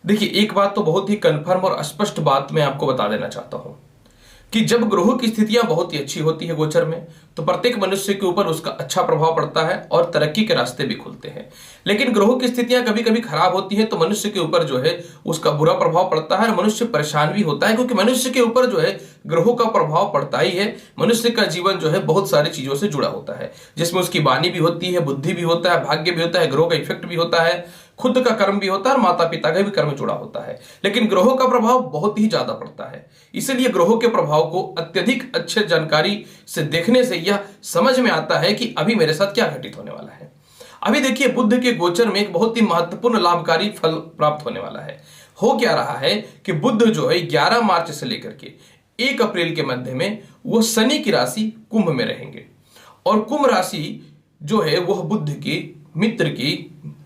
देखिए, एक बात तो बहुत ही कन्फर्म और स्पष्ट बात मैं आपको बता देना चाहता हूं कि जब ग्रहों की स्थितियां बहुत ही अच्छी होती है गोचर में, तो प्रत्येक मनुष्य के ऊपर उसका अच्छा प्रभाव पड़ता है और तरक्की के रास्ते भी खुलते हैं। लेकिन ग्रहों की स्थितियां कभी कभी खराब होती हैं तो मनुष्य के ऊपर जो है उसका बुरा प्रभाव पड़ता है और मनुष्य परेशान भी होता है, क्योंकि मनुष्य के ऊपर जो है ग्रहों का प्रभाव पड़ता ही है। मनुष्य का जीवन जो है बहुत सारी चीजों से जुड़ा होता है, जिसमें उसकी वाणी भी होती है, बुद्धि भी होता है, भाग्य भी होता है, ग्रहों का इफेक्ट भी होता है, खुद का कर्म भी होता है और माता पिता का भी कर्म जुड़ा होता है। लेकिन ग्रहों का प्रभाव बहुत ही ज्यादा पड़ता है। इसलिए ग्रहों के प्रभाव को अत्यधिक अच्छे जानकारी से देखने से यह समझ में आता है कि अभी मेरे साथ क्या घटित होने वाला है। अभी देखिए, बुध के गोचर में एक बहुत ही महत्वपूर्ण लाभकारी फल प्राप्त होने वाला है। हो क्या रहा है कि बुध जो है 11 मार्च से लेकर के 1 अप्रैल के मध्य में वो शनि की राशि कुंभ में रहेंगे, और कुंभ राशि जो है वह बुध की मित्र की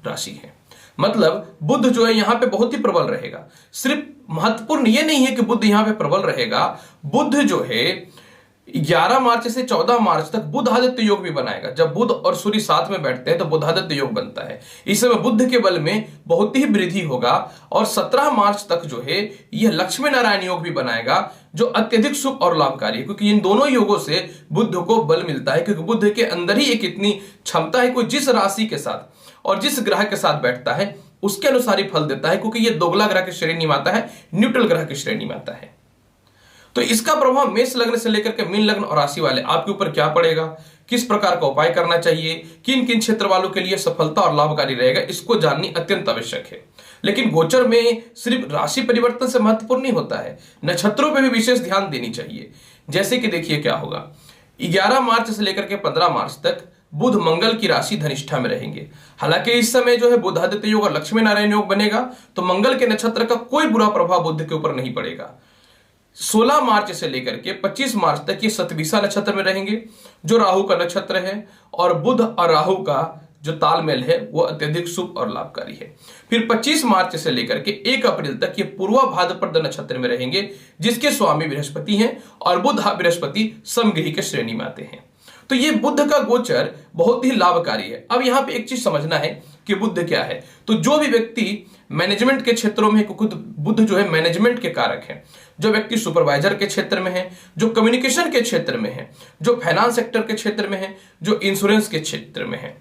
राशि है। मतलब बुध जो है यहां पे बहुत ही प्रबल रहेगा। सिर्फ महत्वपूर्ण यह नहीं है कि बुध यहां पे प्रबल रहेगा, बुध जो है 11 मार्च से 14 मार्च तक बुधादित्य योग भी बनाएगा। जब बुध और सूर्य साथ में बैठते हैं तो बुधादित्य योग बनता है। इस समय बुध के बल में बहुत ही वृद्धि होगा और 17 मार्च तक जो है यह लक्ष्मी नारायण योग भी बनाएगा, जो अत्यधिक शुभ और लाभकारी है, क्योंकि इन दोनों योगों से बुध को बल मिलता है। क्योंकि बुध के अंदर ही एक इतनी क्षमता है, कोई जिस राशि के साथ और जिस ग्रह के साथ बैठता है उसके अनुसार ही फल देता है, क्योंकि यह दोगला ग्रह की श्रेणी में आता है, न्यूट्रल ग्रह की श्रेणी में आता है। तो इसका प्रभाव मेष लग्न से लेकर के मीन लग्न और राशि वाले आपके ऊपर क्या पड़ेगा, किस प्रकार का उपाय करना चाहिए, किन किन क्षेत्र वालों के लिए सफलता और लाभकारी रहेगा, इसको जाननी अत्यंत आवश्यक है। लेकिन गोचर में सिर्फ राशि परिवर्तन से महत्वपूर्ण नहीं होता है, नक्षत्रों पर भी विशेष ध्यान देनी चाहिए। जैसे कि देखिए क्या होगा, 11 मार्च से लेकर के 15 मार्च तक बुध मंगल की राशि धनिष्ठा में रहेंगे। हालांकि इस समय जो है बुधादित्य योग और लक्ष्मी नारायण योग बनेगा, तो मंगल के नक्षत्र का कोई बुरा प्रभाव बुध के ऊपर नहीं पड़ेगा। 16 मार्च से लेकर के 25 मार्च तक ये सतभिषा नक्षत्र में रहेंगे, जो राहु का नक्षत्र है, और बुध और राहु का जो तालमेल है वो अत्यधिक शुभ और लाभकारी है। फिर 25 मार्च से लेकर के 1 अप्रैल तक ये पूर्वा भाद्रपद नक्षत्र में रहेंगे, जिसके स्वामी बृहस्पति हैं, और बुध बृहस्पति समगृही के श्रेणी में आते हैं। तो ये बुध का गोचर बहुत ही लाभकारी है। अब यहां पे एक चीज समझना है कि बुध क्या है। तो जो भी व्यक्ति मैनेजमेंट के क्षेत्रों में, क्योंकि बुध जो है मैनेजमेंट के कारक है, जो व्यक्ति सुपरवाइजर के क्षेत्र में है, जो कम्युनिकेशन के क्षेत्र में है, जो फाइनेंस सेक्टर के क्षेत्र में है, जो इंश्योरेंस के क्षेत्र में है,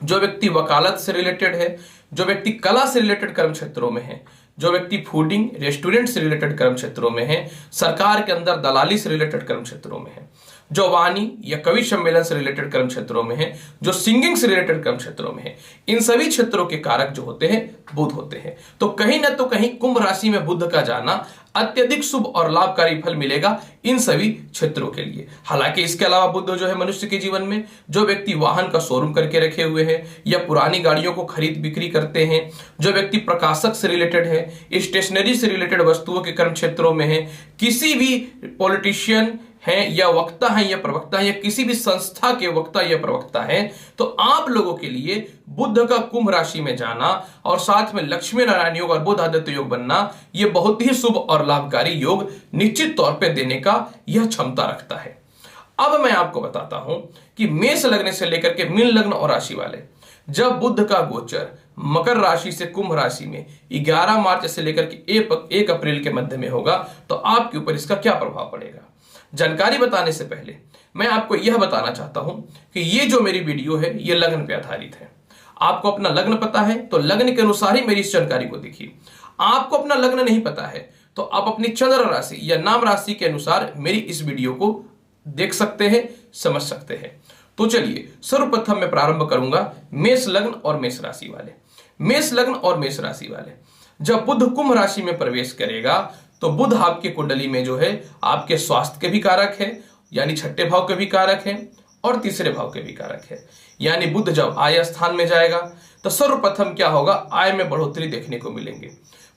जो व्यक्ति वकालत से रिलेटेड है, जो व्यक्ति कला से रिलेटेड कर्म क्षेत्रों में है, जो व्यक्ति फूडिंग रेस्टोरेंट से रिलेटेड कर्म क्षेत्रों में है, सरकार के अंदर दलाली से रिलेटेड कर्म क्षेत्रों में है, जो वाणी या कवि सम्मेलन से रिलेटेड कर्म क्षेत्रों में है, जो सिंगिंग से रिलेटेड कर्म क्षेत्रों में है, इन सभी क्षेत्रों के कारक जो होते हैं बुध होते हैं। तो कहीं ना तो कहीं कुंभ राशि में बुध का जाना अत्यधिक शुभ और लाभकारी फल मिलेगा इन सभी क्षेत्रों के लिए। हालांकि इसके अलावा बुध जो है मनुष्य के जीवन में, जो व्यक्ति वाहन का शोरूम करके रखे हुए हैं या पुरानी गाड़ियों को खरीद बिक्री करते हैं, जो व्यक्ति प्रकाशक से रिलेटेड है, स्टेशनरी से रिलेटेड वस्तुओं के कर्म क्षेत्रों में है, किसी भी पॉलिटिशियन हैं या वक्ता हैं या प्रवक्ता हैं या किसी भी संस्था के वक्ता या प्रवक्ता हैं, तो आप लोगों के लिए बुध का कुंभ राशि में जाना और साथ में लक्ष्मी नारायण योग और बुध आदित्य योग बनना, यह बहुत ही शुभ और लाभकारी योग निश्चित तौर पे देने का यह क्षमता रखता है। अब मैं आपको बताता हूं कि मेष लग्न से लेकर के मीन लग्न और राशि वाले, जब बुध का गोचर मकर राशि से कुंभ राशि में 11 मार्च से लेकर के 1 अप्रैल के मध्य में होगा, तो आपके ऊपर इसका क्या प्रभाव पड़ेगा। जानकारी बताने से पहले मैं आपको यह बताना चाहता हूं कि ये जो मेरी वीडियो है ये लग्न पे आधारित है। आपको अपना लग्न पता है तो लग्न के अनुसार ही मेरी इस जानकारी को देखिए। आपको अपना लग्न नहीं पता है तो आप अपनी चंद्र राशि या नाम राशि के अनुसार मेरी इस वीडियो को देख सकते हैं, समझ सकते हैं। तो चलिए सर्वप्रथम मैं प्रारंभ करूंगा मेष लग्न और मेष राशि वाले। मेष लग्न और मेष राशि वाले, जब बुध कुंभ राशि में प्रवेश करेगा तो बुध आपकी कुंडली में जो है आपके स्वास्थ्य के भी कारक है, यानी 6ठे भाव के भी कारक है, और 3रे भाव के भी कारक है। यानी बुध जब आय स्थान में जाएगा तो सर्वप्रथम क्या होगा, आय में बढ़ोतरी देखने को मिलेंगे,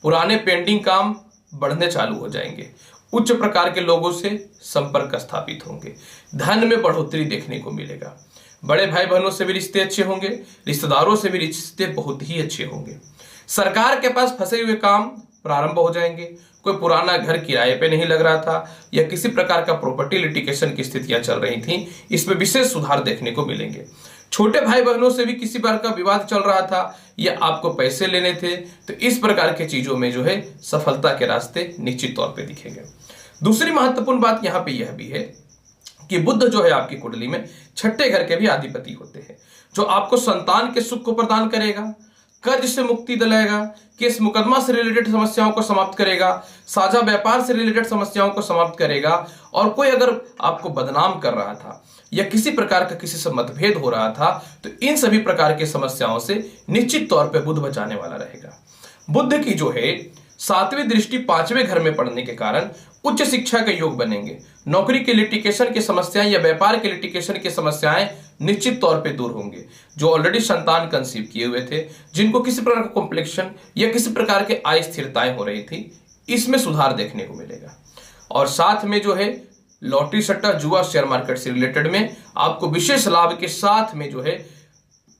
पुराने पेंडिंग काम बढ़ने चालू हो जाएंगे, उच्च प्रकार के लोगों से संपर्क स्थापित होंगे, धन में बढ़ोतरी देखने को मिलेगा, बड़े भाई बहनों से भी रिश्ते अच्छे होंगे, रिश्तेदारों से भी रिश्ते बहुत ही अच्छे होंगे, सरकार के पास फंसे हुए काम प्रारंभ हो जाएंगे, कोई पुराना घर किराए पे नहीं लग रहा था या किसी प्रकार का प्रॉपर्टी लिटिगेशन की स्थितियां चल रही थी, इसमें विशेष सुधार देखने को मिलेंगे, छोटे भाई बहनों से भी किसी प्रकार का विवाद चल रहा था या आपको पैसे लेने थे, तो इस प्रकार के चीजों में जो है सफलता के रास्ते निश्चित तौर पे दिखेंगे। दूसरी महत्वपूर्ण बात यहां पे यह भी है कि बुध जो है आपकी कुंडली में छठे घर के भी अधिपति होते हैं, जो आपको संतान के सुख को प्रदान करेगा, कर्ज से मुक्ति दिलाएगा, केस मुकदमा से रिलेटेड समस्याओं को समाप्त करेगा, साझा व्यापार से रिलेटेड समस्याओं को समाप्त करेगा। और कोई अगर आपको बदनाम कर रहा था या किसी प्रकार का किसी से मतभेद हो रहा था, तो इन सभी प्रकार की समस्याओं से निश्चित तौर पे बुध बचाने वाला रहेगा। बुध की जो है 7वीं दृष्टि 5वें घर में पड़ने के कारण उच्च शिक्षा के योग बनेंगे। नौकरी के लिटिगेशन की समस्याएं या व्यापार के लिटिगेशन की समस्याएं निश्चित तौर पे दूर होंगे। जो ऑलरेडी संतान कंसीव किए हुए थे, जिनको किसी प्रकार का कॉम्प्लेक्शन या किसी प्रकार के अस्थिरताएं हो रही थी, इसमें सुधार देखने को मिलेगा। और साथ में जो है लॉटरी, सट्टा, जुआ, शेयर मार्केट से रिलेटेड में आपको विशेष लाभ के साथ में जो है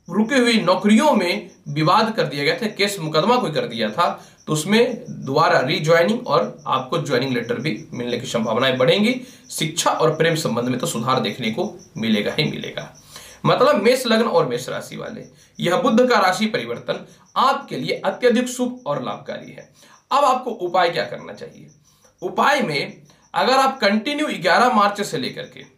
रुकी हुई नौकरियों में विवाद कर दिया गया था, केस मुकदमा कोई कर दिया था, तो उसमें दोबारा रीज्वाइनिंग और आपको ज्वाइनिंग लेटर भी मिलने की संभावनाएं बढ़ेंगी। शिक्षा और प्रेम संबंध में तो सुधार देखने को मिलेगा ही मिलेगा। मतलब मेष लग्न और मेष राशि वाले, यह बुध का राशि परिवर्तन आपके लिए अत्यधिक शुभ और लाभकारी है। अब आपको उपाय क्या करना चाहिए? उपाय में अगर आप कंटिन्यू 11 मार्च से लेकर के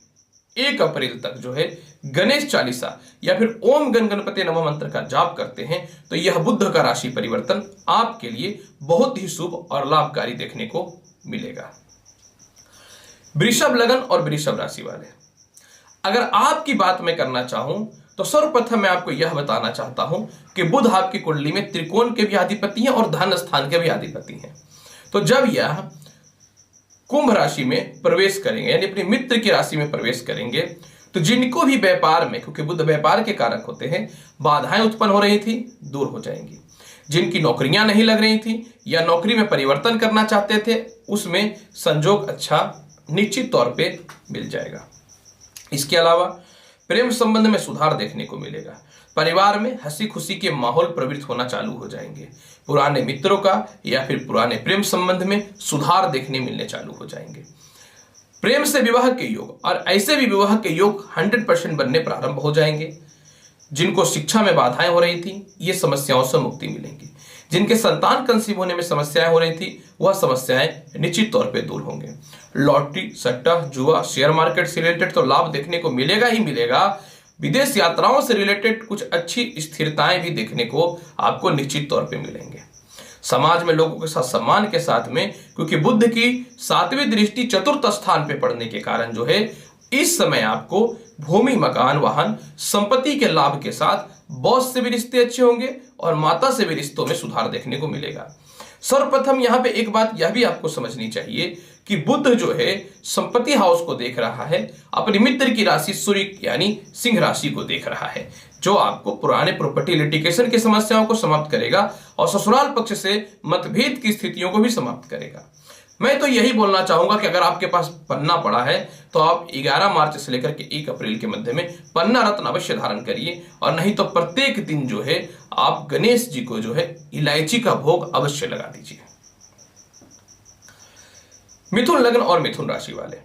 1 अप्रैल तक जो है गणेश चालीसा या फिर ओम गण गणपति नमः मंत्र का जाप करते हैं, तो यह बुध का राशि परिवर्तन आपके लिए बहुत ही शुभ और लाभकारी देखने को मिलेगा। वृषभ लग्न और वृषभ राशि वाले, अगर आपकी बात मैं करना चाहूं तो सर्वप्रथम मैं आपको यह बताना चाहता हूं कि बुध आपकी कुंडली में त्रिकोण के भी अधिपति हैं और धन स्थान के भी अधिपति हैं। तो जब यह कुंभ राशि में प्रवेश करेंगे, यानी अपनी मित्र की राशि में प्रवेश करेंगे, तो जिनको भी व्यापार में, क्योंकि बुध व्यापार के कारक होते हैं, बाधाएं उत्पन्न हो रही थी, दूर हो जाएंगी। जिनकी नौकरियां नहीं लग रही थी या नौकरी में परिवर्तन करना चाहते थे, उसमें संजोग अच्छा निश्चित तौर पे मिल जाएगा। इसके अलावा प्रेम संबंध में सुधार देखने को मिलेगा। परिवार में हंसी खुशी के माहौल प्रवृत्त होना चालू हो जाएंगे। पुराने मित्रों का या फिर पुराने प्रेम संबंध में सुधार देखने मिलने चालू हो जाएंगे। प्रेम से विवाह के योग और ऐसे भी विवाह के योग 100% बनने प्रारंभ हो जाएंगे। जिनको शिक्षा में बाधाएं हो रही थी, ये समस्याओं से मुक्ति मिलेगी। जिनके संतान कंसीव होने में समस्याएं हो रही थी, वह समस्याएं निश्चित तौर पे दूर होंगे। लॉटरी, सट्टा, जुआ, शेयर मार्केट से रिलेटेड तो लाभ देखने को मिलेगा ही मिलेगा। विदेश यात्राओं से रिलेटेड कुछ अच्छी स्थिरताएं भी देखने को आपको निश्चित तौर पे मिलेंगे। समाज में लोगों के साथ सम्मान के साथ में, क्योंकि बुध की 7वीं दृष्टि चतुर्थ स्थान पे पड़ने के कारण जो है इस समय आपको भूमि, मकान, वाहन, संपत्ति के लाभ के साथ बॉस से भी रिश्ते अच्छे होंगे और माता से भी रिश्तों में सुधार देखने को मिलेगा। सर्वप्रथम यहां पे एक बात यह भी आपको समझनी चाहिए कि बुध जो है संपत्ति हाउस को देख रहा है, अपनी मित्र की राशि सूर्य यानी सिंह राशि को देख रहा है, जो आपको पुराने प्रॉपर्टी लिटिगेशन की समस्याओं को समाप्त करेगा और ससुराल पक्ष से मतभेद की स्थितियों को भी समाप्त करेगा। मैं तो यही बोलना चाहूंगा कि अगर आपके पास पन्ना पड़ा है तो आप 11 मार्च से लेकर के 1 अप्रैल के मध्य में पन्ना रत्न अवश्य धारण करिए, और नहीं तो प्रत्येक दिन जो है आप गणेश जी को जो है इलायची का भोग अवश्य लगा दीजिए। मिथुन लग्न और मिथुन राशि वाले,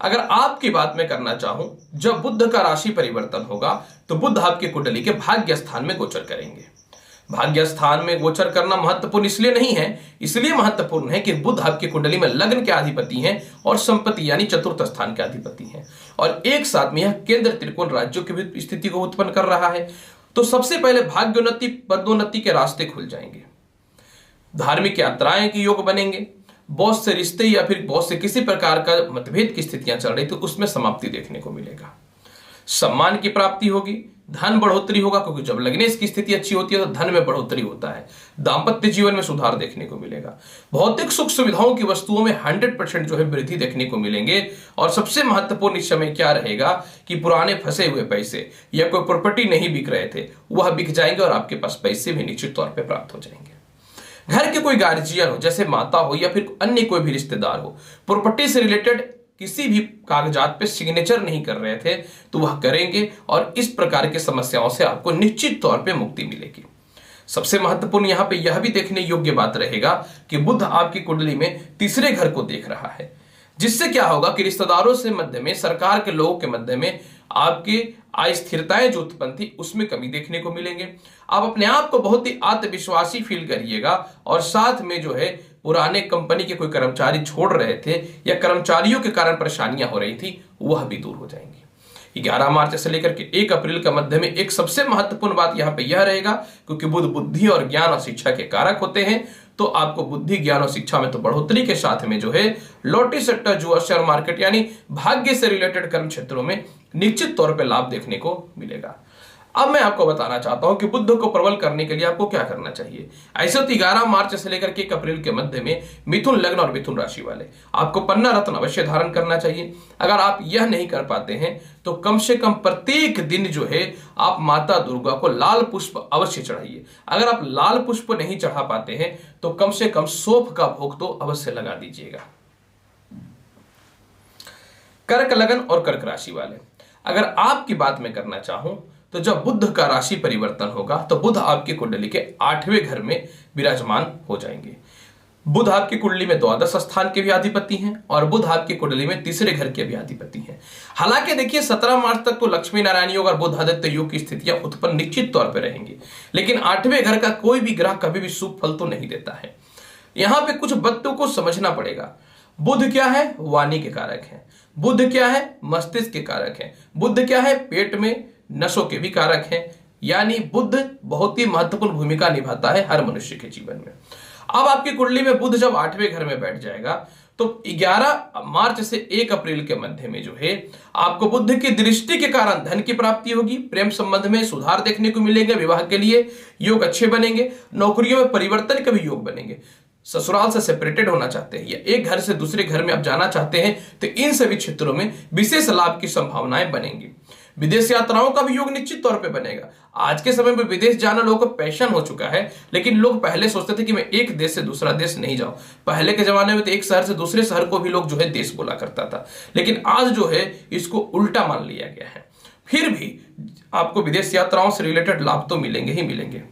अगर आपकी बात मैं करना चाहूं, जब बुध का राशि परिवर्तन होगा तो बुध आपकी कुंडली के भाग्य स्थान में गोचर करेंगे। भाग्य स्थान में गोचर करना महत्वपूर्ण इसलिए नहीं है, इसलिए महत्वपूर्ण है कि बुध आपकी कुंडली में लग्न के अधिपति हैं और संपत्ति यानी चतुर्थ स्थान के अधिपति हैं, और एक साथ में यह केंद्र त्रिकोण राज्यों की भी स्थिति को उत्पन्न कर रहा है। तो सबसे पहले भाग्योन्नति, पदोन्नति के रास्ते खुल जाएंगे। धार्मिक यात्राएं के योग बनेंगे। बॉस से रिश्ते या फिर बॉस से किसी प्रकार का मतभेद की स्थितियां चल रही तो उसमें समाप्ति देखने को मिलेगा। सम्मान की प्राप्ति होगी, धन बढ़ोतरी होगा, क्योंकि जब लग्नेश की स्थिति अच्छी होती है तो धन में बढ़ोतरी होता है। दांपत्य जीवन में सुधार देखने को मिलेगा। भौतिक सुख सुविधाओं की वस्तुओं में 100% जो है वृद्धि देखने को मिलेंगे। और सबसे महत्वपूर्ण इस समय क्या रहेगा कि पुराने फंसे हुए पैसे या कोई प्रॉपर्टी नहीं बिक रहे थे, वह बिक जाएंगे और आपके पास पैसे भी निश्चित तौर पर प्राप्त हो जाएंगे। घर के कोई गार्जियन हो, जैसे माता हो या फिर अन्य कोई भी रिश्तेदार हो, प्रॉपर्टी से रिलेटेड किसी भी कागजात पे सिग्नेचर नहीं कर रहे थे तो वह करेंगे, और इस प्रकार की समस्याओं से आपको निश्चित तौर पे मुक्ति मिलेगी। सबसे महत्वपूर्ण यहां पे यह भी देखने योग्य बात रहेगा कि बुध आपकी कुंडली में तीसरे घर को देख रहा है, जिससे क्या होगा कि रिश्तेदारों से मध्य में, सरकार के लोगों के मध्य में आपके अस्थिरताएं जो उत्पन्न थी उसमें कमी देखने को मिलेंगे। आप अपने आप को बहुत ही आत्मविश्वासी फील करिएगा और साथ में जो है पुराने कंपनी के कोई कर्मचारी छोड़ रहे थे या कर्मचारियों के कारण परेशानियां हो रही थी वह भी दूर हो जाएंगी। 11 मार्च से लेकर के 1 अप्रैल के मध्य में एक सबसे महत्वपूर्ण बात यहां पे यह रहेगा, क्योंकि बुध बुद्धि और ज्ञान और शिक्षा के कारक होते हैं, तो आपको बुद्धि ज्ञान और शिक्षा में तो बढ़ोतरी के साथ में जो है लॉटरी सट्टा जुआ शेयर मार्केट यानी भाग्य से रिलेटेड कर्म क्षेत्रों में निश्चित तौर पर लाभ देखने को मिलेगा। अब मैं आपको बताना चाहता हूं कि बुध को प्रबल करने के लिए आपको क्या करना चाहिए। ऐसे तो 11 मार्च से लेकर के 1 अप्रैल के मध्य में मिथुन लग्न और मिथुन राशि वाले आपको पन्ना रत्न अवश्य धारण करना चाहिए। अगर आप यह नहीं कर पाते हैं तो कम से कम प्रत्येक दिन जो है आप माता दुर्गा को लाल पुष्प अवश्य चढ़ाइए। अगर आप लाल पुष्प नहीं चढ़ा पाते हैं तो कम से कम सौंफ का भोग तो अवश्य लगा दीजिएगा। कर्क लग्न और कर्क राशि वाले, अगर आपकी बात मैं करना चाहूं तो जब बुध का राशि परिवर्तन होगा तो बुध आपकी कुंडली के 8वें घर में विराजमान हो जाएंगे। बुध आपकी कुंडली में द्वादश स्थान के भी अधिपति हैं और बुध आपकी कुंडली में तीसरे घर के भी अधिपति हैं। हालांकि देखिए 17 मार्च तक तो लक्ष्मी नारायण योग और बुध आदित्य योग की स्थितियां उत्पन्न निश्चित तौर पर रहेंगी, लेकिन 8वें घर का कोई भी ग्रह कभी भी शुभ फल तो नहीं देता है। यहां पे कुछ बातों को समझना पड़ेगा। बुध क्या है? वाणी के कारक है। बुध क्या है? मस्तिष्क के कारक है। बुध क्या है? पेट में नसों के भी कारक हैं। यानी बुध बहुत ही महत्वपूर्ण भूमिका निभाता है हर मनुष्य के जीवन में। अब आपकी कुंडली में बुध जब 8वें घर में बैठ जाएगा तो 11 मार्च से 1 अप्रैल के मध्य में जो है आपको बुध की दृष्टि के कारण धन की प्राप्ति होगी, प्रेम संबंध में सुधार देखने को मिलेगा, विवाह के लिए योग अच्छे बनेंगे, नौकरियों में परिवर्तन के भी योग बनेंगे, ससुराल से सेपरेटेड होना चाहते हैं या एक घर से दूसरे घर में आप जाना चाहते हैं तो इन सभी क्षेत्रों में विशेष लाभ की संभावनाएं बनेंगी। विदेश यात्राओं का भी योग निश्चित तौर पे बनेगा। आज के समय में विदेश जाना लोगों को पैशन हो चुका है, लेकिन लोग पहले सोचते थे कि मैं एक देश से दूसरा देश नहीं जाऊं। पहले के जमाने में तो एक शहर से दूसरे शहर को भी लोग जो है देश बोला करता था, लेकिन आज जो है इसको उल्टा मान लिया गया है। फिर भी आपको विदेश यात्राओं से रिलेटेड लाभ तो मिलेंगे ही मिलेंगे,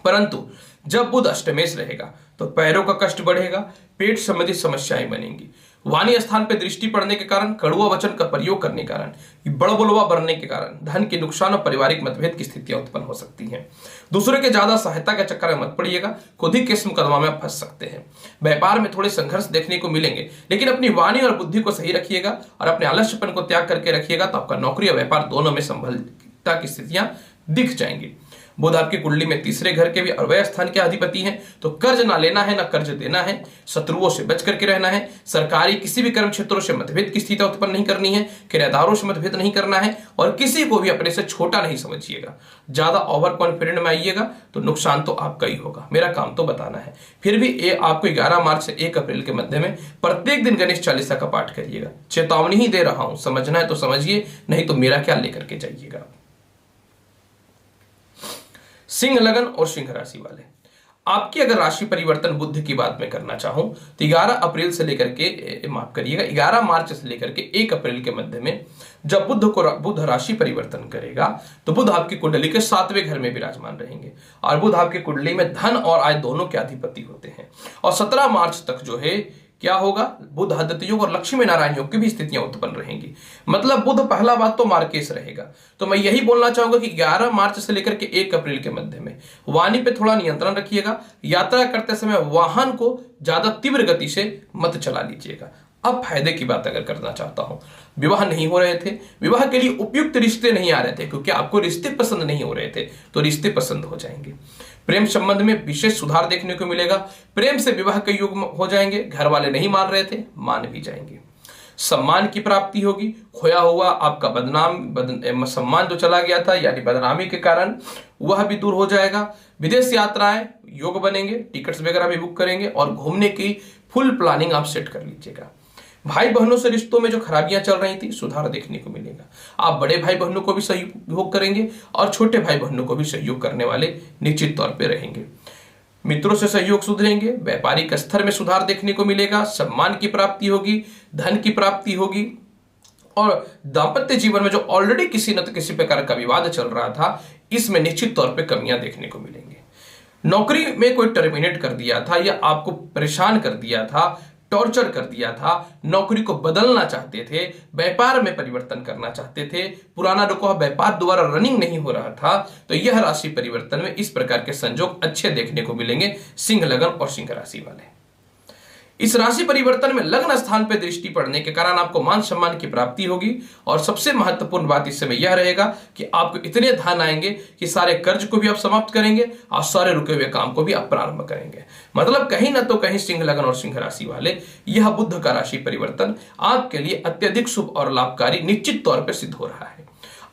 परंतु जब बुध अष्टमेश रहेगा तो पैरों का कष्ट बढ़ेगा, पेट संबंधी समस्याएं बनेंगी। वाणी स्थान पर दृष्टि पड़ने के कारण, कड़ुआ वचन का प्रयोग करने के कारण, बड़बोलवा बढ़ने के कारण धन के नुकसान और पारिवारिक मतभेद की स्थितियां उत्पन्न हो सकती हैं। दूसरे के ज्यादा सहायता के चक्कर में मत पड़िएगा, खुद ही केस मुकदमा में फंस सकते हैं। व्यापार में थोड़े संघर्ष देखने को मिलेंगे, लेकिन अपनी वाणी और बुद्धि को सही रखिएगा और अपने आलस्यपन को त्याग करके रखिएगा तो आपका नौकरी और व्यापार दोनों में संभलता की स्थितियां दिख जाएंगी। बुध आपकी कुंडली में तीसरे घर के भी अव्यय स्थान के अधिपति हैं, तो कर्ज ना लेना है ना कर्ज देना है, शत्रुओं से बच करके रहना है, सरकारी किसी भी कर्म क्षेत्रों से मतभेद की स्थिति उत्पन्न नहीं करनी है, किराएदारों से मतभेद नहीं करना है और किसी को भी अपने से छोटा नहीं समझिएगा। ज्यादा ओवर कॉन्फिडेंट में आइएगा तो नुकसान तो आपका ही होगा, मेरा काम तो बताना है। फिर भी आपको 11 मार्च से 1 अप्रैल के मध्य में प्रत्येक दिन गणेश चालीसा का पाठ करिएगा। चेतावनी ही दे रहा हूं, समझना है तो समझिए, नहीं तो मेरा क्या लेकर के जाइएगा। सिंह लगन और सिंह राशि वाले, आपकी अगर राशि परिवर्तन बुध की बात में करना चाहूं तो 11 अप्रैल से लेकर के माफ करिएगा 11 मार्च से लेकर के 1 अप्रैल के मध्य में जब बुध राशि परिवर्तन करेगा तो बुध आपकी कुंडली के 7वें घर में विराजमान रहेंगे और बुध आपकी कुंडली में धन और आय दोनों के अधिपति होते हैं। और 17 मार्च तक जो है क्या होगा, बुध आदित्य योग और लक्ष्मी नारायण योग की भी स्थितियां उत्पन्न रहेंगी। मतलब बुध पहला बात तो मार्केश रहेगा। तो मैं यही बोलना चाहूंगा कि 11 मार्च से लेकर के 1 अप्रैल के मध्य में वाणी पे थोड़ा नियंत्रण रखिएगा। यात्रा करते समय वाहन को ज्यादा तीव्र गति से मत चला लीजिएगा। अब फायदे की बात अगर करना चाहता हूं, विवाह नहीं हो रहे थे, विवाह के लिए उपयुक्त रिश्ते नहीं आ रहे थे क्योंकि आपको रिश्ते पसंद नहीं हो रहे थे, तो रिश्ते पसंद हो जाएंगे। प्रेम संबंध में विशेष सुधार देखने को मिलेगा, प्रेम से विवाह के योग हो जाएंगे। घर वाले नहीं मान रहे थे, मान भी जाएंगे। सम्मान की प्राप्ति होगी, खोया हुआ आपका सम्मान जो चला गया था यानी बदनामी के कारण वह भी दूर हो जाएगा। विदेश यात्राएं योग बनेंगे, टिकट्स वगैरह भी बुक करेंगे और घूमने की फुल प्लानिंग आप सेट कर लीजिएगा। भाई बहनों से रिश्तों में जो खराबियां चल रही थी सुधार देखने को मिलेगा। आप बड़े भाई बहनों को भी सहयोग करेंगे और छोटे भाई बहनों को भी सहयोग करने वाले निश्चित तौर पे रहेंगे। मित्रों से सहयोग सुधरेंगे, व्यापारिक स्तर में सुधार देखने को मिलेगा, सम्मान की प्राप्ति होगी, धन की प्राप्ति होगी और दाम्पत्य जीवन में जो ऑलरेडी किसी न किसी प्रकार का विवाद चल रहा था इसमें निश्चित तौर पर कमियां देखने को मिलेंगी। नौकरी में कोई टर्मिनेट कर दिया था या आपको परेशान कर दिया था, टॉर्चर कर दिया था, नौकरी को बदलना चाहते थे, व्यापार में परिवर्तन करना चाहते थे, पुराना रुका व्यापार दोबारा रनिंग नहीं हो रहा था, तो यह राशि परिवर्तन में इस प्रकार के संयोग अच्छे देखने को मिलेंगे सिंह लगन और सिंह राशि वाले। इस राशि परिवर्तन में लग्न स्थान पर दृष्टि पड़ने के कारण आपको मान सम्मान की प्राप्ति होगी और सबसे महत्वपूर्ण बात इस समय यह रहेगा कि आपको इतने धन आएंगे कि सारे कर्ज को भी आप समाप्त करेंगे और सारे रुके हुए काम को भी आप प्रारंभ करेंगे। मतलब कहीं ना तो कहीं सिंह लगन और सिंह राशि वाले यह बुध का राशि परिवर्तन आपके लिए अत्यधिक शुभ और लाभकारी निश्चित तौर पर सिद्ध हो रहा है।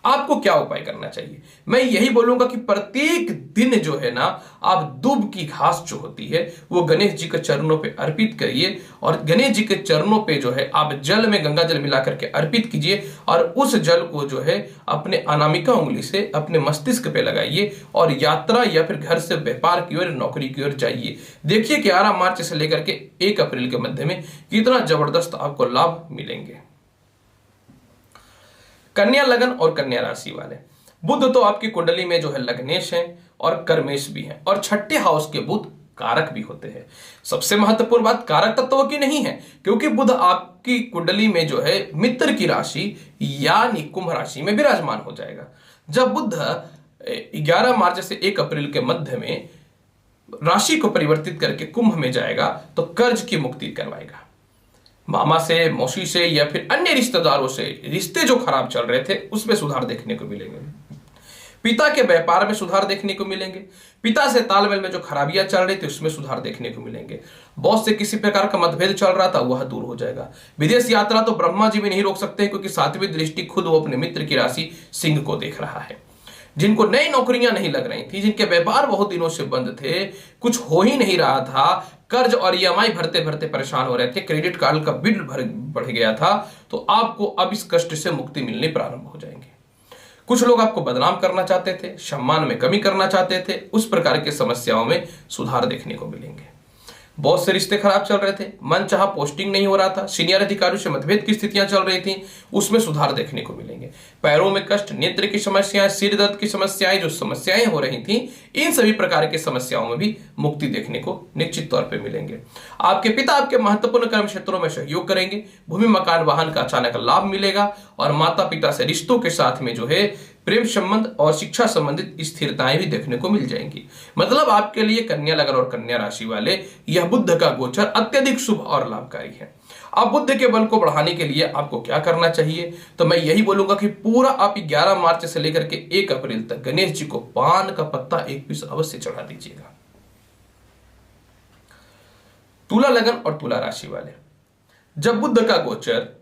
आपको क्या उपाय करना चाहिए? मैं यही बोलूंगा कि प्रत्येक दिन जो है ना, आप दूब की घास जो होती है वो गणेश जी के चरणों पे अर्पित करिए और गणेश जी के चरणों पे जो है आप जल में गंगा जल मिला करके अर्पित कीजिए और उस जल को जो है अपने अनामिका उंगली से अपने मस्तिष्क पे लगाइए और यात्रा या फिर घर से व्यापार की ओर, नौकरी की ओर जाइए। देखिए 11 मार्च से लेकर के 1 अप्रैल के मध्य में कितना जबरदस्त आपको लाभ मिलेंगे। कन्या लगन और कन्या राशि वाले, बुध तो आपकी कुंडली में जो है लग्नेश है और कर्मेश भी है और छठे हाउस के बुध कारक भी होते हैं। सबसे महत्वपूर्ण बात कारक तत्वों की नहीं है, क्योंकि बुध आपकी कुंडली में जो है मित्र की राशि यानी कुंभ राशि में विराजमान हो जाएगा। जब बुध 11 मार्च से 1 अप्रैल के मध्य में राशि को परिवर्तित करके कुंभ में जाएगा तो कर्ज की मुक्ति करवाएगा। मामा से, मौसी से या फिर अन्य रिश्तेदारों से रिश्ते जो खराब चल रहे थे उसमें सुधार देखने को मिलेंगे। पिता के व्यापार में सुधार देखने को मिलेंगे। पिता से तालमेल में जो खराबियां चल रही थी उसमें सुधार देखने को मिलेंगे। बॉस से किसी प्रकार का मतभेद चल रहा था वह दूर हो जाएगा। विदेश यात्रा तो ब्रह्मा जी भी नहीं रोक सकते क्योंकि 7वीं दृष्टि खुद वो अपने मित्र की राशि सिंह को देख रहा है। जिनको नई नौकरियां नहीं लग रही थी, जिनके व्यापार बहुत दिनों से बंद थे, कुछ हो ही नहीं रहा था, कर्ज और ईएमआई भरते भरते परेशान हो रहे थे, क्रेडिट कार्ड का बिल बढ़ गया था, तो आपको अब इस कष्ट से मुक्ति मिलनी प्रारंभ हो जाएंगे। कुछ लोग आपको बदनाम करना चाहते थे, सम्मान में कमी करना चाहते थे, उस प्रकार की समस्याओं में सुधार देखने को मिलेंगे। बहुत से रिश्ते खराब चल रहे थे, मन चाहा पोस्टिंग नहीं हो रहा था, सीनियर अधिकारियों से मतभेद की स्थितियां चल रही थी, उसमें सुधार देखने को मिलेंगे। पैरों में कष्ट, नेत्र की समस्याएं, सिर दर्द की समस्याएं, जो समस्याएं हो रही थी, इन सभी प्रकार की समस्याओं में भी मुक्ति देखने को निश्चित तौर पर मिलेंगे। आपके पिता आपके महत्वपूर्ण कर्म क्षेत्रों में सहयोग करेंगे, भूमि मकान वाहन का अचानक लाभ मिलेगा और माता पिता से रिश्तों के साथ में जो है प्रेम संबंध और शिक्षा संबंधित स्थिरताएं भी देखने को मिल जाएंगी। मतलब आपके लिए कन्या लगन और कन्या राशि वाले यह बुध का गोचर अत्यधिक शुभ और लाभकारी है। अब बुध के बल को बढ़ाने के लिए आपको क्या करना चाहिए? तो मैं यही बोलूंगा कि पूरा आप 11 मार्च से लेकर के 1 अप्रैल तक गणेश जी को पान का पत्ता 1 पीस अवश्य चढ़ा दीजिएगा। तुला लगन और तुला राशि वाले, जब बुध का गोचर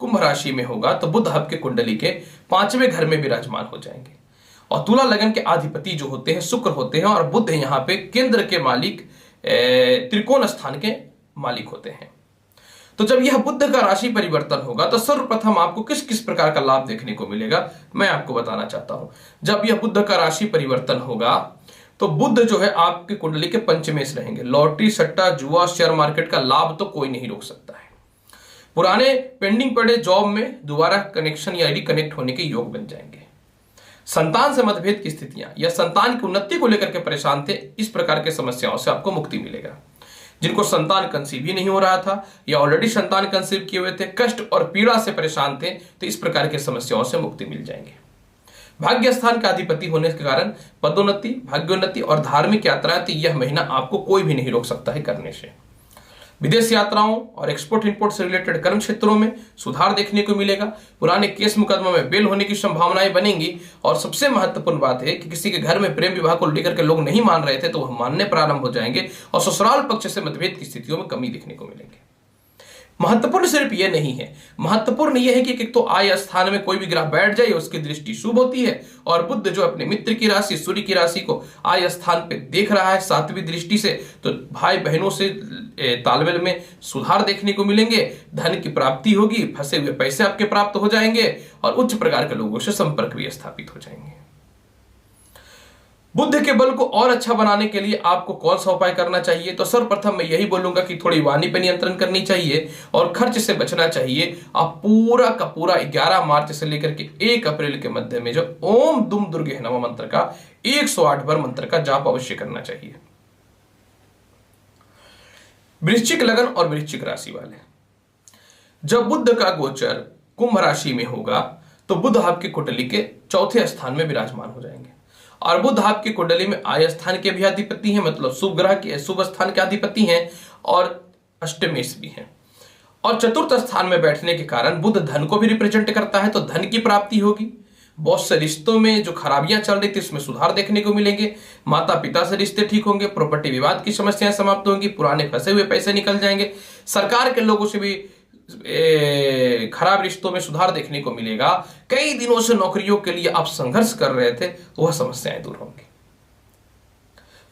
कुंभ राशि में होगा तो बुध आपके कुंडली के 5वें घर में विराजमान हो जाएंगे और तुला लगन के अधिपति जो होते हैं शुक्र होते हैं और बुध यहाँ पे केंद्र के मालिक, त्रिकोण स्थान के मालिक होते हैं। तो जब यह बुध का राशि परिवर्तन होगा तो सर्वप्रथम आपको किस किस प्रकार का लाभ देखने को मिलेगा मैं आपको बताना चाहता हूं। जब यह बुध का राशि परिवर्तन होगा तो बुध जो है आपकी कुंडली के पंचमेश रहेंगे। लॉटरी, सट्टा, जुआ, शेयर मार्केट का लाभ तो कोई नहीं रोक सकता है। पुराने पेंडिंग पड़े जॉब में दोबारा कनेक्शन या रिकनेक्ट होने के योग बन जाएंगे। संतान से मतभेद की स्थितियां या संतान की उन्नति को लेकर के परेशान थे, इस प्रकार के समस्याओं से आपको मुक्ति मिलेगा। जिनको संतान कंसीव ही नहीं हो रहा था या ऑलरेडी संतान कंसीव किए हुए थे, कष्ट और पीड़ा से परेशान थे, तो इस प्रकार की समस्याओं से मुक्ति मिल जाएंगे। भाग्य स्थान का अधिपति होने के कारण पदोन्नति, भाग्योन्नति और धार्मिक यात्राएं तो यह महीना आपको कोई भी नहीं रोक सकता है करने से। विदेश यात्राओं और एक्सपोर्ट इंपोर्ट से रिलेटेड कर्म क्षेत्रों में सुधार देखने को मिलेगा। पुराने केस मुकदमा में बेल होने की संभावनाएं बनेंगी और सबसे महत्वपूर्ण बात है कि किसी के घर में प्रेम विवाह को लेकर के लोग नहीं मान रहे थे तो वह मानने प्रारंभ हो जाएंगे और ससुराल पक्ष से मतभेद की स्थितियों में कमी देखने को मिलेंगे। महत्वपूर्ण सिर्फ यह नहीं है, महत्वपूर्ण यह है कि एक तो आय स्थान में कोई भी ग्रह बैठ जाए उसकी दृष्टि शुभ होती है और बुध जो अपने मित्र की राशि सूर्य की राशि को आय स्थान पे देख रहा है 7वीं दृष्टि से, तो भाई बहनों से तालमेल में सुधार देखने को मिलेंगे, धन की प्राप्ति होगी, फंसे हुए पैसे आपके प्राप्त हो जाएंगे और उच्च प्रकार के लोगों से संपर्क भी स्थापित हो जाएंगे। बुध के बल को और अच्छा बनाने के लिए आपको कौन सा उपाय करना चाहिए? तो सर्वप्रथम मैं यही बोलूंगा कि थोड़ी वाणी पर नियंत्रण करनी चाहिए और खर्च से बचना चाहिए। आप पूरा का पूरा 11 मार्च से लेकर के 1 अप्रैल के मध्य में जो ओम दुम दुर्गे नमः मंत्र का 108 बार मंत्र का जाप अवश्य करना चाहिए। वृश्चिक लगन और वृश्चिक राशि वाले, जब बुध का गोचर कुंभ राशि में होगा तो बुध आपकी कुंडली के चौथे स्थान में विराजमान हो जाएंगे। और बुध आपकी कुंडली में आय स्थान के भी अधिपति हैं, मतलब शुभ ग्रह के शुभ स्थान के अधिपति हैं, और अष्टमेश भी हैं। और चतुर्थ स्थान में बैठने के कारण बुध धन को भी रिप्रेजेंट करता है, तो धन की प्राप्ति होगी। बहुत से रिश्तों में जो खराबियां चल रही थी उसमें सुधार देखने को मिलेंगे। माता पिता से रिश्ते ठीक होंगे, प्रॉपर्टी विवाद की समस्याएं समाप्त होंगी, पुराने फंसे हुए पैसे निकल जाएंगे, सरकार के लोगों से भी खराब रिश्तों में सुधार देखने को मिलेगा। कई दिनों से नौकरियों के लिए आप संघर्ष कर रहे थे, वह समस्याएं दूर होंगी।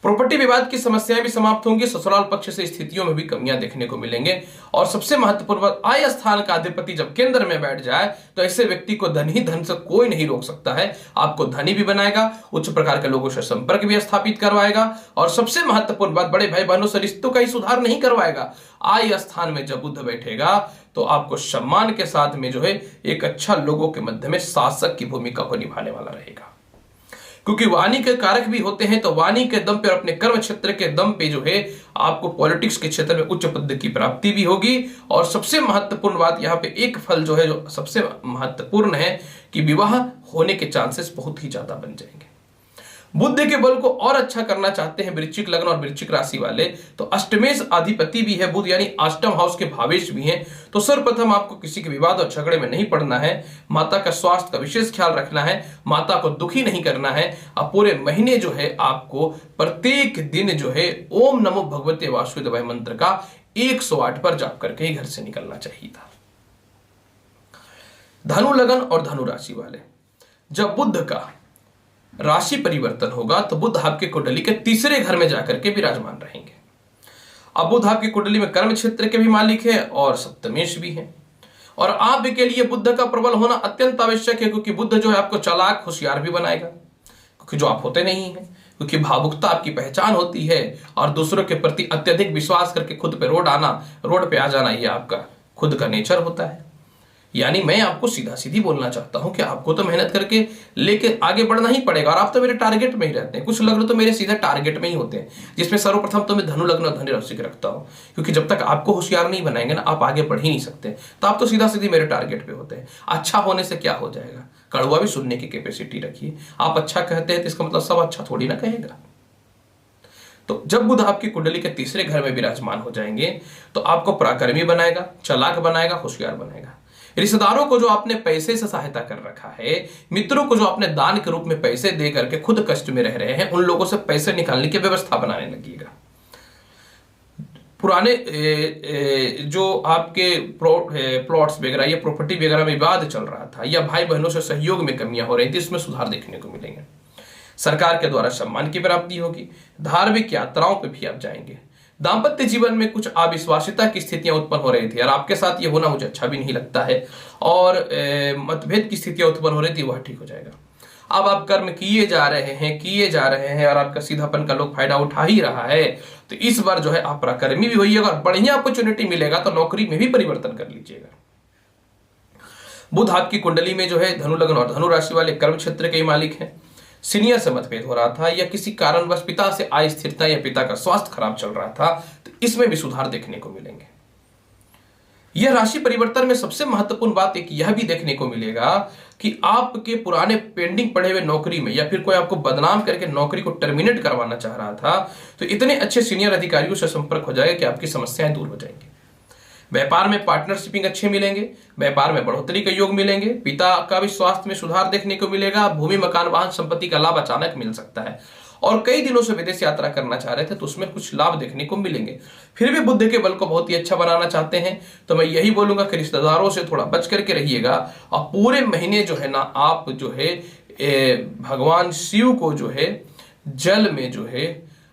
प्रॉपर्टी विवाद की समस्याएं भी समाप्त होंगी। ससुराल पक्ष से स्थितियों में भी कमियां देखने को मिलेंगे। और सबसे महत्वपूर्ण बात, आय स्थान का अधिपति जब केंद्र में बैठ जाए तो ऐसे व्यक्ति को धन ही धन से कोई नहीं रोक सकता है। आपको धनी भी बनाएगा, उच्च प्रकार के लोगों से संपर्क भी स्थापित करवाएगा, और सबसे महत्वपूर्ण बात, बड़े भाई बहनों से रिश्तों का ही सुधार नहीं करवाएगा। आय स्थान में जब बुध बैठेगा तो आपको सम्मान के साथ में जो है एक अच्छा लोगों के मध्य में शासक की भूमिका को निभाने वाला रहेगा। क्योंकि वाणी के कारक भी होते हैं, तो वाणी के दम पे और अपने कर्म क्षेत्र के दम पे जो है आपको पॉलिटिक्स के क्षेत्र में उच्च पद की प्राप्ति भी होगी। और सबसे महत्वपूर्ण बात यहाँ पे एक फल जो है जो सबसे महत्वपूर्ण है कि विवाह होने के चांसेस बहुत ही ज्यादा बन जाएंगे। बुध के बल को और अच्छा करना चाहते हैं वृश्चिक लग्न और वृश्चिक राशि वाले, तो अष्टमेश अधिपति भी है बुध, यानी अष्टम हाउस के भावेश भी हैं। तो सर्वप्रथम आपको किसी के विवाद और झगड़े में नहीं पड़ना है। माता का स्वास्थ्य का विशेष ख्याल रखना है, माता को दुखी नहीं करना है। अब पूरे महीने जो है आपको प्रत्येक दिन जो है ओम नमो भगवते वासुदेवाय मंत्र का 108 पर जाप करके ही घर से निकलना चाहिए था। धनु लगन और धनु राशि वाले, जब बुध का राशि परिवर्तन होगा तो बुध आपके कुंडली के तीसरे घर में जाकर के विराजमान रहेंगे। अब बुध आपकी कुंडली में कर्म क्षेत्र के भी मालिक है और सप्तमेश भी है। और आप के लिए बुध का प्रबल होना अत्यंत आवश्यक है, क्योंकि बुध जो है आपको चालाक होशियार भी बनाएगा, क्योंकि जो आप होते नहीं है, क्योंकि भावुकता आपकी पहचान होती है और दूसरों के प्रति अत्यधिक विश्वास करके खुद पे रोड पे आ जाना, ये आपका खुद का नेचर होता है। यानी मैं आपको सीधा सीधी बोलना चाहता हूं कि आपको तो मेहनत करके लेके आगे बढ़ना ही पड़ेगा, और आप तो मेरे टारगेट में ही रहते हैं। कुछ लग्न तो मेरे सीधे टारगेट में ही होते हैं, जिसमें सर्वप्रथम तो मैं धनु लग्न और धनु राशि रखता हूं, क्योंकि जब तक आपको होशियार नहीं बनाएंगे ना, आप आगे बढ़ ही नहीं सकते। तो आप तो सीधा सीधी मेरे टारगेट पे होते हैं। अच्छा होने से क्या हो जाएगा, कड़वा भी सुनने की कैपेसिटी रखिए। आप अच्छा कहते हैं तो इसका मतलब सब अच्छा थोड़ी ना कहेगा। तो जब बुध आपकी कुंडली के तीसरे घर में विराजमान हो जाएंगे तो आपको पराक्रमी बनाएगा, चालाक बनाएगा, होशियार बनाएगा। रिश्तेदारों को जो आपने पैसे से सहायता कर रखा है, मित्रों को जो आपने दान के रूप में पैसे दे करके खुद कष्ट में रह रहे हैं, उन लोगों से पैसे निकालने की व्यवस्था बनाने लगिएगा। पुराने जो आपके प्लॉट्स वगैरह या प्रॉपर्टी वगैरह में विवाद चल रहा था, या भाई बहनों से सहयोग में कमियां हो रही थी, इसमें सुधार देखने को मिलेंगे। सरकार के द्वारा सम्मान की प्राप्ति होगी। धार्मिक यात्राओं पर भी आप जाएंगे। दाम्पत्य जीवन में कुछ अविश्वासिता की स्थितियां उत्पन्न हो रही थी, और आपके साथ ये होना मुझे अच्छा भी नहीं लगता है, और मतभेद की स्थितियां उत्पन्न हो रही थी, वह ठीक हो जाएगा। अब आप कर्म किए जा रहे हैं और आपका सीधापन का लोग फायदा उठा ही रहा है, तो इस बार जो है आप पराक्रमी भी होइएगा और बढ़िया अपॉर्चुनिटी मिलेगा तो नौकरी में भी परिवर्तन कर लीजिएगा। बुध आपकी कुंडली में जो है धनु लग्न और धनु राशि वाले कर्म क्षेत्र के मालिक हैं। सीनियर से मतभेद हो रहा था, या किसी कारणवश पिता से अस्थिरता या पिता का स्वास्थ्य खराब चल रहा था, तो इसमें भी सुधार देखने को मिलेंगे। यह राशि परिवर्तन में सबसे महत्वपूर्ण बात एक यह भी देखने को मिलेगा कि आपके पुराने पेंडिंग पड़े हुए नौकरी में, या फिर कोई आपको बदनाम करके नौकरी को टर्मिनेट करवाना चाह रहा था, तो इतने अच्छे सीनियर अधिकारियों से संपर्क हो जाएगा कि आपकी समस्याएं दूर हो जाएंगी। व्यापार में पार्टनरशिपिंग अच्छे मिलेंगे, व्यापार में बढ़ोतरी के योग मिलेंगे, पिता का भी स्वास्थ्य में सुधार देखने को मिलेगा। भूमि मकान वाहन संपत्ति का लाभ अचानक मिल सकता है, और कई दिनों से विदेश यात्रा करना चाह रहे थे तो उसमें कुछ लाभ देखने को मिलेंगे। फिर भी बुध के बल को बहुत ही अच्छा बनाना चाहते हैं तो मैं यही बोलूंगा कि रिश्तेदारों से थोड़ा बच करके रहिएगा, और पूरे महीने जो है ना आप जो है भगवान शिव को जो है जल में जो है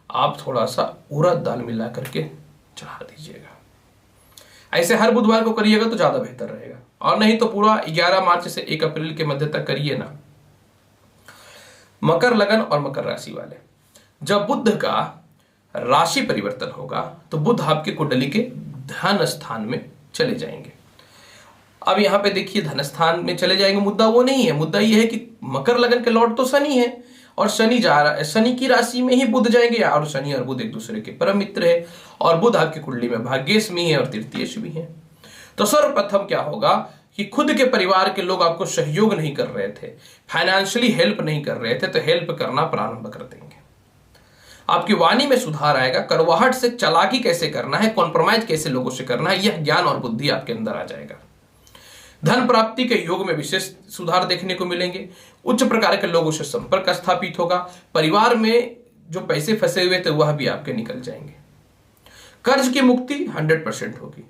आप थोड़ा सा उड़द दाल मिला करके चढ़ा दीजिएगा। ऐसे हर बुधवार को करिएगा तो ज्यादा बेहतर रहेगा, और नहीं तो पूरा 11 मार्च से 1 अप्रैल के मध्य तक करिए ना। मकर लगन और मकर राशि वाले, जब बुध का राशि परिवर्तन होगा तो बुध आपके कुंडली के धन स्थान में चले जाएंगे। अब यहां पे देखिए धन स्थान में चले जाएंगे, मुद्दा वो नहीं है। मुद्दा ये है कि मकर लगन के लॉर्ड तो शनि है और शनि जा रहा है, शनि की राशि में ही बुध जाएंगे, और शनि और बुध एक दूसरे के परम मित्र है, और बुध आपकी कुंडली में भाग्येश भी है और तृतीयेश भी है। तो सर्वप्रथम क्या होगा कि खुद के परिवार के लोग आपको सहयोग नहीं कर रहे थे, फाइनेंशियली हेल्प नहीं कर रहे थे, तो हेल्प करना प्रारंभ कर देंगे। आपकी वाणी में सुधार आएगा, करवाहट से चालाकी कैसे करना है, कॉम्प्रोमाइज कैसे लोगों से करना है, यह ज्ञान और बुद्धि आपके अंदर आ जाएगा। धन प्राप्ति के योग में विशेष सुधार देखने को मिलेंगे। उच्च प्रकार के लोगों से संपर्क स्थापित होगा। परिवार में जो पैसे फंसे हुए थे वह भी आपके निकल जाएंगे। कर्ज की मुक्ति 100% होगी।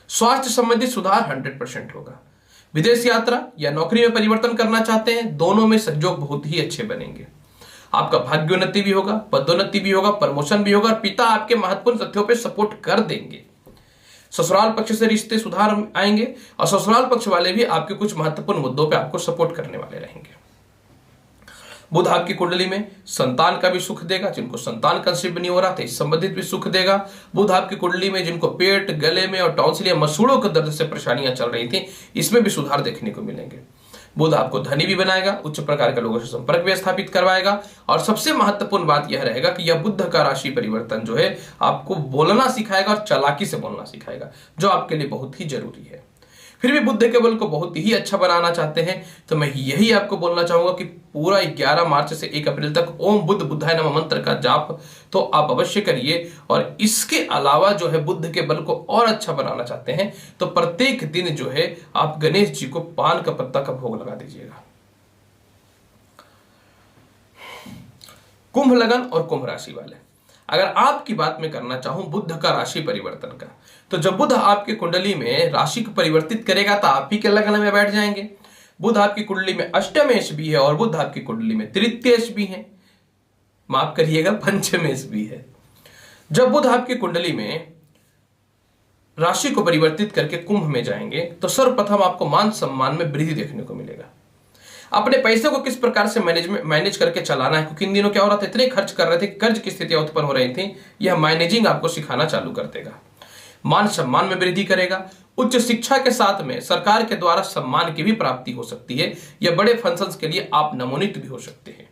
स्वास्थ्य संबंधी सुधार 100% होगा। विदेश यात्रा या नौकरी में परिवर्तन करना चाहते हैं, दोनों में संयोग बहुत ही अच्छे बनेंगे। आपका भाग्योन्नति भी होगा, पदोन्नति भी होगा, प्रमोशन भी होगा, और पिता आपके महत्वपूर्ण तथ्यों पे सपोर्ट कर देंगे। ससुराल पक्ष से रिश्ते सुधार आएंगे, और ससुराल पक्ष वाले भी आपके कुछ महत्वपूर्ण मुद्दों पे आपको सपोर्ट करने वाले रहेंगे। बुध आपकी कुंडली में संतान का भी सुख देगा। जिनको संतान कंसीव नहीं हो रहा था, इस संबंधित भी सुख देगा। बुध आपकी कुंडली में जिनको पेट, गले में और टॉन्सिल या मसूड़ों के दर्द से परेशानियां चल रही थी, इसमें भी सुधार देखने को मिलेंगे। बुध आपको धनी भी बनाएगा, उच्च प्रकार के लोगों से संपर्क भी स्थापित करवाएगा, और सबसे महत्वपूर्ण बात यह रहेगा कि यह बुध का राशि परिवर्तन जो है आपको बोलना सिखाएगा और चालाकी से बोलना सिखाएगा, जो आपके लिए बहुत ही जरूरी है। फिर भी बुध के बल को बहुत ही अच्छा बनाना चाहते हैं तो मैं यही आपको बोलना चाहूंगा कि पूरा 11 मार्च से 1 अप्रैल तक ओम बुध बुधाय नमः मंत्र का जाप तो आप अवश्य करिए। और इसके अलावा जो है बुध के बल को और अच्छा बनाना चाहते हैं तो प्रत्येक दिन जो है आप गणेश जी को पान का पत्ता का भोग लगा दीजिएगा। कुंभ लगन और कुंभ राशि वाले, अगर आपकी बात में करना चाहूं बुध का राशि परिवर्तन का, तो जब बुध आपके कुंडली में राशि को परिवर्तित करेगा तो आप ही के लगन में बैठ जाएंगे। बुध आपकी कुंडली में अष्टमेश भी है और बुध आपकी कुंडली में तृतीयेश भी है, माफ करिएगा पंचमेश भी है। जब बुध आपकी कुंडली में राशि को परिवर्तित करके कुंभ में जाएंगे तो सर्वप्रथम आपको मान सम्मान में वृद्धि देखने को मिलेगा। अपने पैसे को किस प्रकार से मैनेज करके चलाना है, क्योंकि इन दिनों क्या हो रहा था, इतने खर्च कर रहे थे, कर्ज की स्थितियां उत्पन्न हो रही थी, यह मैनेजिंग आपको सिखाना चालू कर देगा। मान सम्मान में वृद्धि करेगा। उच्च शिक्षा के साथ में सरकार के द्वारा सम्मान की भी प्राप्ति हो सकती है, या बड़े फंक्शंस के लिए आप नमोनित भी हो सकते हैं।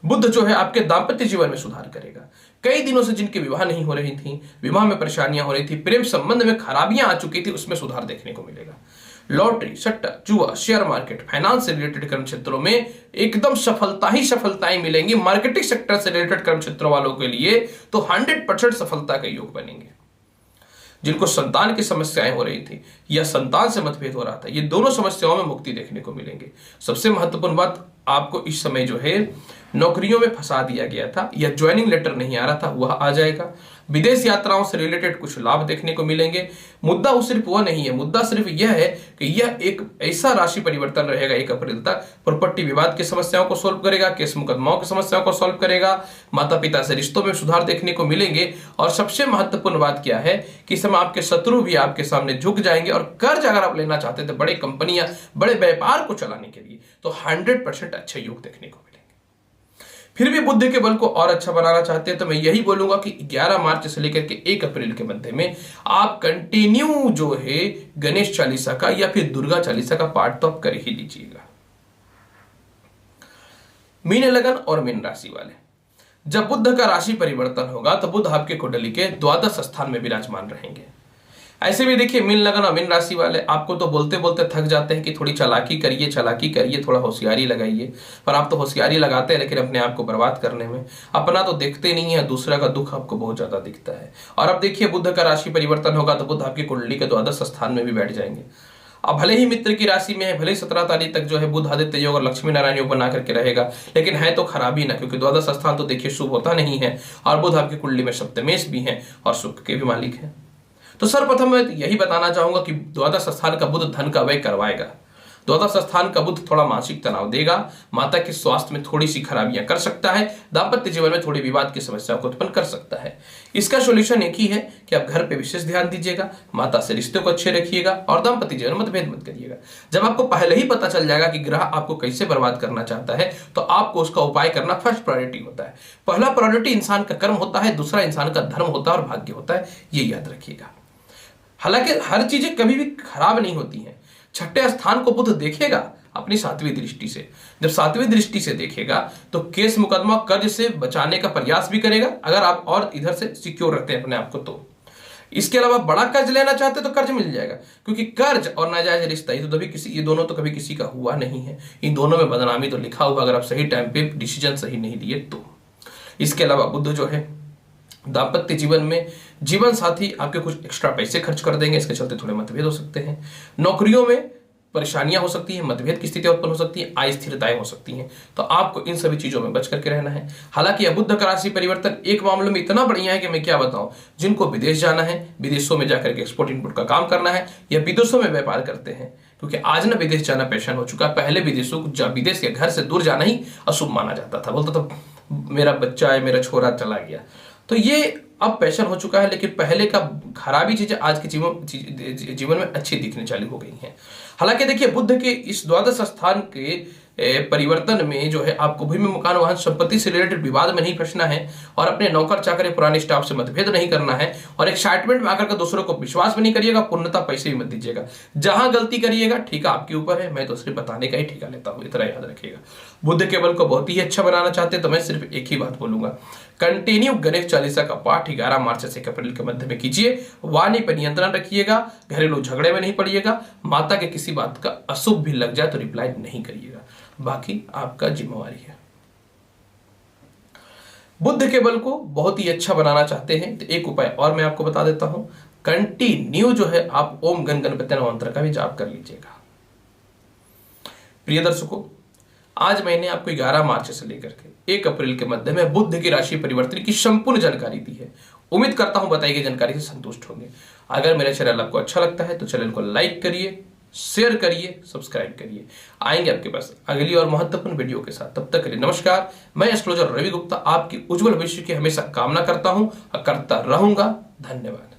बुध जो है आपके दाम्पत्य जीवन में सुधार करेगा। कई दिनों से जिनके विवाह नहीं हो रही थी, विवाह में परेशानियां हो रही थी, प्रेम संबंध में खराबियां आ चुकी थी, उसमें सुधार देखने को मिलेगा। लॉटरी, सट्टा, जुआ, शेयर मार्केट, फाइनेंस से रिलेटेड कर्म क्षेत्रों में एकदम सफलता ही सफलताएं मिलेंगी। मार्केटिंग सेक्टर से रिलेटेड कर्म क्षेत्रों वालों के लिए तो 100% सफलता के योग बनेंगे। जिनको संतान की समस्याएं हो रही थी या संतान से मतभेद हो रहा था, ये दोनों समस्याओं में मुक्ति देखने को मिलेंगे। सबसे महत्वपूर्ण बात, आपको इस समय जो है नौकरियों में फंसा दिया गया था या ज्वाइनिंग लेटर नहीं आ रहा था, वह आ जाएगा। विदेश यात्राओं से रिलेटेड कुछ लाभ देखने को मिलेंगे। मुद्दा वो सिर्फ वह नहीं है, मुद्दा सिर्फ यह है कि यह एक ऐसा राशि परिवर्तन रहेगा 1 अप्रैल तक, प्रॉपर्टी विवाद की समस्याओं को सॉल्व करेगा, केस मुकदमाओं की समस्याओं को सॉल्व करेगा, माता पिता से रिश्तों में सुधार देखने को मिलेंगे। और सबसे महत्वपूर्ण बात क्या है कि इस समय आपके शत्रु भी आपके सामने झुक जाएंगे। और कर्ज अगर आप लेना चाहते थे बड़े कंपनियां, बड़े व्यापार को चलाने के लिए, तो 100% अच्छे योग देखने को मिलेंगे। फिर भी बुध के बल को और अच्छा बनाना चाहते हैं तो मैं यही बोलूंगा कि 11 मार्च से लेकर के 1 अप्रैल के मध्य में आप कंटिन्यू जो है गणेश चालीसा का या फिर दुर्गा चालीसा का पाठ तो आप कर ही लीजिएगा। मीन लगन और मीन राशि वाले, जब बुध का राशि परिवर्तन होगा तो बुध आपके कुंडली के द्वादश स्थान में विराजमान रहेंगे। ऐसे भी देखिए मीन लगन और मीन राशि वाले आपको तो बोलते बोलते थक जाते हैं कि थोड़ी चालाकी करिए, थोड़ा होशियारी लगाइए, पर आप तो होशियारी लगाते हैं लेकिन अपने आप को बर्बाद करने में। अपना तो देखते नहीं है, दूसरा का दुख आपको बहुत ज्यादा दिखता है। और अब देखिए बुध का राशि परिवर्तन होगा तो बुध आपकी कुंडली के द्वादश स्थान में भी बैठ जाएंगे। अब भले ही मित्र की राशि में है, भले ही 17 तारीख तक जो है बुध आदित्य योग और लक्ष्मी नारायण योग बना करके रहेगा, लेकिन है तो खराबी ना, क्योंकि द्वादश स्थान तो देखिए शुभ होता नहीं है। और बुध आपकी कुंडली में सप्तमेश भी है और सुख के भी मालिक है। तो सर्वप्रथम मैं यही बताना चाहूंगा कि द्वादश स्थान का बुध धन का व्यय करवाएगा। द्वादश स्थान का बुध थोड़ा मानसिक तनाव देगा, माता के स्वास्थ्य में थोड़ी सी खराबियां कर सकता है, दाम्पत्य जीवन में थोड़ी विवाद की समस्याओं को उत्पन्न कर सकता है। इसका सोल्यूशन एक ही है कि आप घर पे विशेष ध्यान दीजिएगा, माता से रिश्ते को अच्छे रखिएगा और दाम्पत्य जीवन में मतभेद मत करिएगा। जब आपको पहले ही पता चल जाएगा कि ग्रह आपको कैसे बर्बाद करना चाहता है तो आपको उसका उपाय करना फर्स्ट प्रायोरिटी होता है। पहला प्रायोरिटी इंसान का कर्म होता है, दूसरा इंसान का धर्म होता है और भाग्य होता है, ये याद रखिएगा। हालांकि हर चीजें कभी भी खराब नहीं होती हैं। छठे स्थान को बुध देखेगा अपनी 7वीं दृष्टि से। जब 7वीं दृष्टि से देखेगा तो केस मुकदमा कर्ज से बचाने का प्रयास भी करेगा, अगर आप और इधर से सिक्योर रखते हैं अपने आप को तो। इसके अलावा बड़ा कर्ज लेना चाहते तो कर्ज मिल जाएगा, क्योंकि कर्ज और नाजायज रिश्ता ये दोनों तो कभी किसी का हुआ नहीं है। इन दोनों में बदनामी तो लिखा हुआ, अगर आप सही टाइम पे डिसीजन सही नहीं लिए तो। इसके अलावा बुध जो है दाम्पत्य जीवन में जीवन साथी आपके कुछ एक्स्ट्रा पैसे खर्च कर देंगे, इसके चलते थोड़े मतभेद हो सकते हैं। नौकरियों में परेशानियां हो सकती हैं, मतभेद की स्थितियां उत्पन्न हो सकती हैं, अस्थिरताएं हो सकती हैं, तो आपको इन सभी चीजों में बच करके रहना है। हालांकि बुध का राशि परिवर्तन एक मामले में इतना बढ़िया है कि मैं क्या बताऊं, जिनको विदेश जाना है, विदेशों में जाकर के एक्सपोर्ट इंपोर्ट का काम करना है, या विदेशों में व्यापार करते हैं, क्योंकि आज ना विदेश जाना पैशन हो चुका है। पहले विदेश के घर से दूर जाना ही अशुभ माना जाता था, बोलता था मेरा बच्चा है, मेरा छोरा चला गया, तो ये अब पैशन हो चुका है। लेकिन पहले का खराबी चीजें आज के जीवन में अच्छी दिखने चालू हो गई हैं। हालांकि देखिए बुध के इस द्वादश स्थान के परिवर्तन में जो है आपको भूमि मकान वाहन संपत्ति से रिलेटेड विवाद में नहीं फंसना है, और अपने नौकर चाकर पुराने स्टाफ से मतभेद नहीं करना है, और एक्साइटमेंट में आकर के दूसरों को विश्वास भी नहीं करिएगा, पूर्णता पैसे भी मत दीजिएगा। जहां गलती करिएगा ठेका आपके ऊपर है, मैं तो सिर्फ बताने का ही ठेका लेता हूं, इतना याद रखिएगा। बुध के बल को बहुत ही अच्छा बनाना चाहते तो मैं सिर्फ एक ही बात बोलूंगा, कंटिन्यू गणेश चालीसा का पाठ 11 मार्च से 1 अप्रैल के मध्य में कीजिए। वाणी पर नियंत्रण रखिएगा, घरेलू झगड़े में नहीं पड़िएगा, माता के किसी बात का अशुभ भी लग जाए तो रिप्लाई नहीं करिएगा, बाकी आपका जिम्मेवारी है। बुध के बल को बहुत ही अच्छा बनाना चाहते हैं तो एक उपाय और मैं आपको बता देता हूं, कंटिन्यू जो है आप ओम गण गणपति नमः मंत्र का भी जाप कर लीजिएगा। प्रिय दर्शकों, आज मैंने आपको 11 मार्च से लेकर के 1 अप्रैल के मध्य में बुध की राशि परिवर्तन की संपूर्ण जानकारी दी है। उम्मीद करता हूं बताई गई जानकारी से संतुष्ट होंगे। अगर मेरा चैनल आपको अच्छा लगता है तो चैनल को लाइक करिए, शेयर करिए, सब्सक्राइब करिए। आएंगे आपके पास अगली और महत्वपूर्ण वीडियो के साथ, तब तक के लिए नमस्कार। मैं एस्ट्रोलॉजर रवि गुप्ता आपकी उज्जवल भविष्य की हमेशा कामना करता हूं और करता रहूंगा। धन्यवाद।